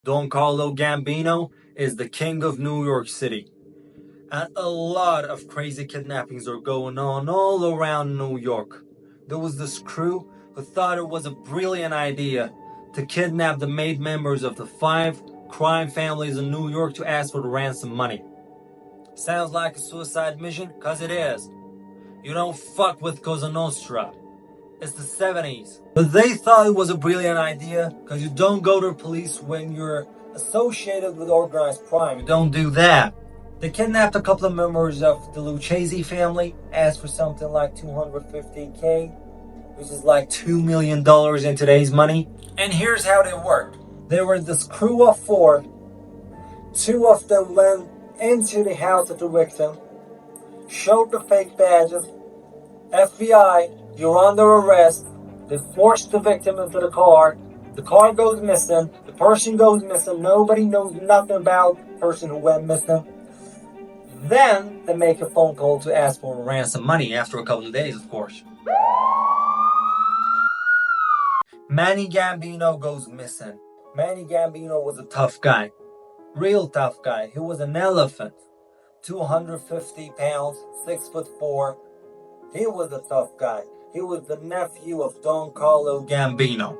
Don Carlo Gambino is the king of New York City. And a lot of crazy kidnappings are going on all around New York. There was this crew who thought it was a brilliant idea to kidnap the main members of the 5 crime families in New York to ask for the ransom money. Sounds like a suicide mission? Cause it is. You don't fuck with Cosa Nostra. It's the 70s. But they thought it was a brilliant idea because you don't go to the police when you're associated with organized crime. You don't do that. They kidnapped a couple of members of the Lucchese family, asked for something like $250K, which is like $2 million in today's money. And here's how they worked. They were this crew of 4. 2 of them went into the house of the victim, showed the fake badges. FBI, you're under arrest. They forced the victim into the car. The car goes missing. The person goes missing. Nobody knows nothing about the person who went missing. Then they make a phone call to ask for ransom money after a couple of days, of course. Manny Gambino goes missing. Manny Gambino was a tough guy. Real tough guy. He was an elephant. 250 pounds, 6'4". He was a tough guy. He was the nephew of Don Carlo Gambino.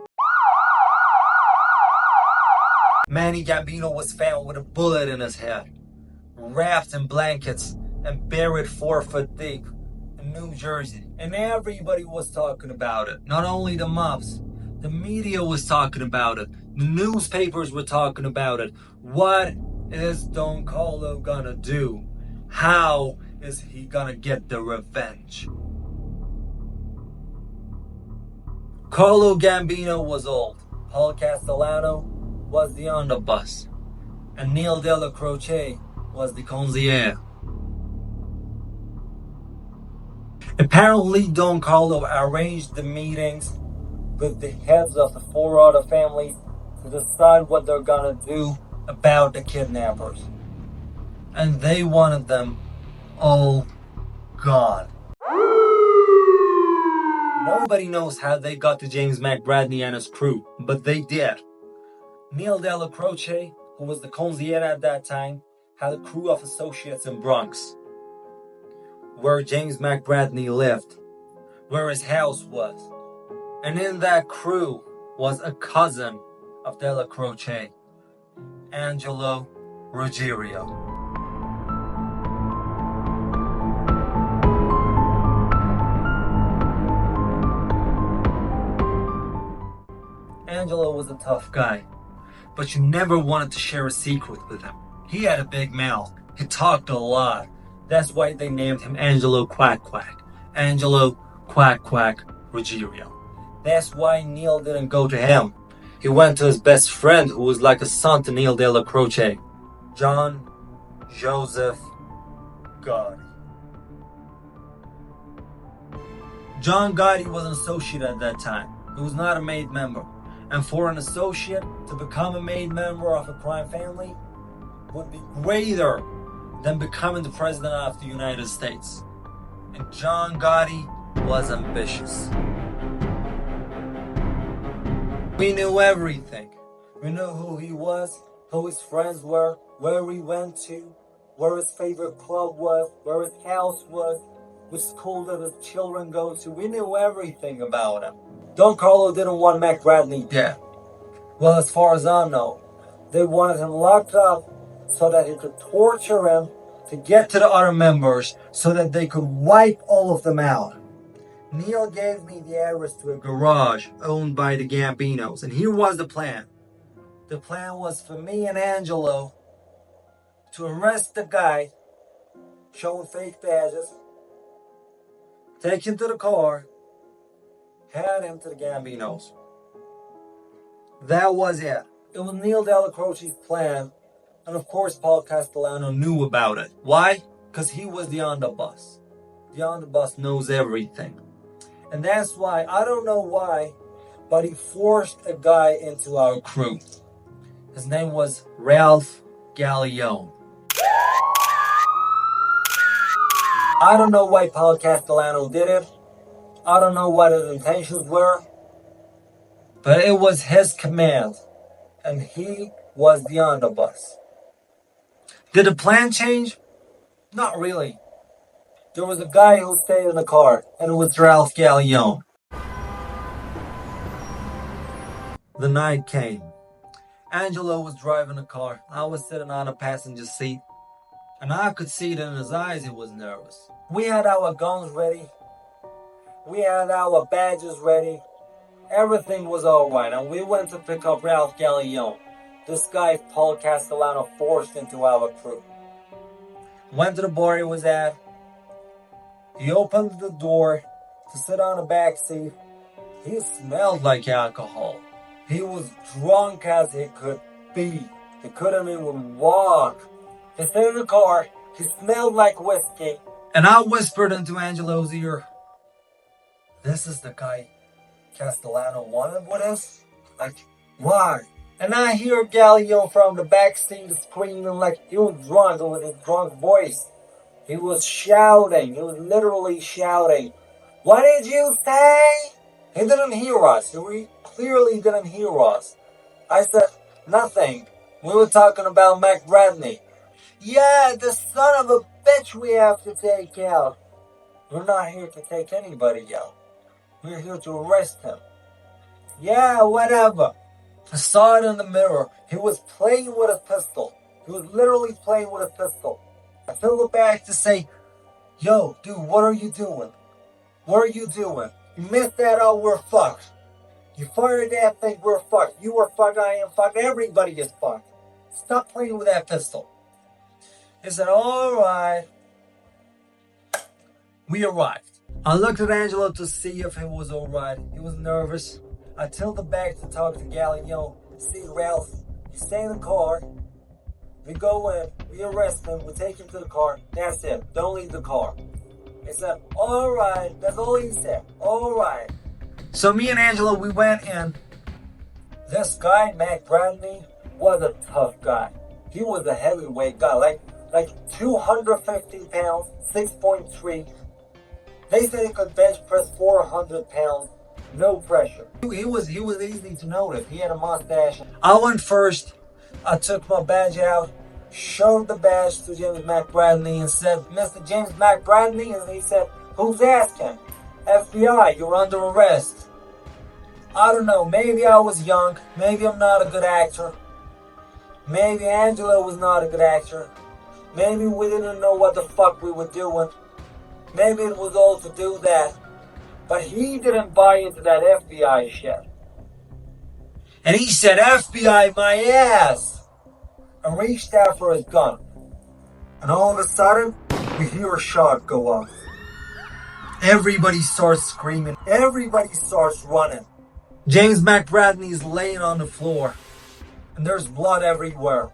Manny Gambino was found with a bullet in his head, wrapped in blankets, and buried 4 foot deep in New Jersey. And everybody was talking about it. Not only the MOBS, the media was talking about it. The newspapers were talking about it. What is Don Carlo gonna do? How is he gonna get the revenge? Carlo Gambino was old. Paul Castellano was the underboss. And Neil Della Croce was the consigliere. Apparently, Don Carlo arranged the meetings with the heads of the 4 other families to decide what they're gonna do about the kidnappers. And they wanted them all gone. Nobody knows how they got to James McBradney and his crew, but they did. Neil Della Croce, who was the consigliere at that time, had a crew of associates in Bronx, where James McBradney lived, where his house was. And in that crew was a cousin of Della Croce, Angelo Ruggiero. Angelo was a tough guy, but you never wanted to share a secret with him. He had a big mouth. He talked a lot. That's why they named him Angelo Quack Quack. Angelo Quack Quack Ruggiero. That's why Neil didn't go to him. He went to his best friend, who was like a son to Neil Della Croce, John Joseph Gotti. John Gotti was an associate at that time. He was not a made member. And for an associate to become a made member of a crime family would be greater than becoming the president of the United States. And John Gotti was ambitious. We knew everything. We knew who he was, who his friends were, where he went to, where his favorite club was, where his house was, which school did his children go to. We knew everything about him. Don Carlo didn't want McBradney dead. Well, as far as I know, they wanted him locked up so that he could torture him to get to the other members so that they could wipe all of them out. Neil gave me the address to a garage owned by the Gambinos, and here was the plan. The plan was for me and Angelo to arrest the guy showing fake badges, take him to the car, head him to the Gambinos. That was it. It was Neil Della Croce's plan, and of course Paul Castellano knew about it. Why? Because he was the underboss. The underboss knows everything. And that's why, I don't know why, but he forced a guy into our crew. His name was Ralph Gallione. I don't know why Paul Castellano did it. I don't know what his intentions were. But it was his command. And he was the underbus. Did the plan change? Not really. There was a guy who stayed in the car, and it was Ralph Gallione. The night came. Angelo was driving the car. I was sitting on the passenger seat, and I could see it in his eyes he was nervous. We had our guns ready. We had our badges ready. Everything was alright, and we went to pick up Ralph Gallione. This guy, Paul Castellano, forced into our crew. Went to the bar he was at. He opened the door to sit on the back seat. He smelled like alcohol. He was drunk as he could be. He couldn't even walk. He stayed in the car. He smelled like whiskey. And I whispered into Angelo's ear, "This is the guy Castellano wanted with us? Like, why?" And I hear Gallione from the back seat screaming like he was drunk with his drunk voice. He was shouting. He was literally shouting. "What did you say?" He didn't hear us. He clearly didn't hear us. I said, "Nothing. We were talking about Mac Bradley." "Yeah, the son of a bitch we have to take out." "We're not here to take anybody out. We're here to arrest him." "Yeah, whatever." I saw it in the mirror. He was playing with a pistol. He was literally playing with a pistol. I filled it back to say, "Yo, dude, what are you doing? What are you doing? You missed that out, we're fucked. You fired that thing, we're fucked. You are fucked, I am fucked, everybody is fucked. Stop playing with that pistol." He said, "Alright." We arrived. I looked at Angelo to see if he was alright. He was nervous. I tilted back to talk to Gallione. "See, Ralph, you stay in the car. We go in, we arrest him, we take him to the car. That's it. Don't leave the car." He said, "Alright." That's all he said. "Alright." So me and Angelo, we went in. This guy, Mac Bradley, was a tough guy. He was a heavyweight guy, like 250 pounds, 6'3". They said he could bench press 400 pounds, no pressure. He was easy to notice. He had a mustache. I went first. I took my badge out, showed the badge to James McBradley and said, "Mr. James McBradley?" And he said, "Who's asking?" "FBI, you're under arrest." I don't know, maybe I was young, maybe I'm not a good actor. Maybe Angelo was not a good actor. Maybe we didn't know what the fuck we were doing. Maybe it was all to do that. But he didn't buy into that FBI shit. And he said, "FBI my ass!" and reached out for his gun. And all of a sudden, we hear a shot go off. Everybody starts screaming. Everybody starts running. James McBradley is laying on the floor. And there's blood everywhere.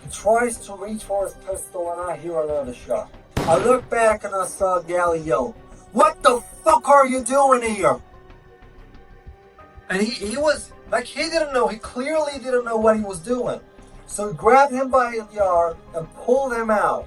He tries to reach for his pistol and I hear another shot. I look back and I saw Gallione. "What the fuck are you doing here?" And he was, like, he didn't know. He clearly didn't know what he was doing. So he grabbed him by the arm and pulled him out.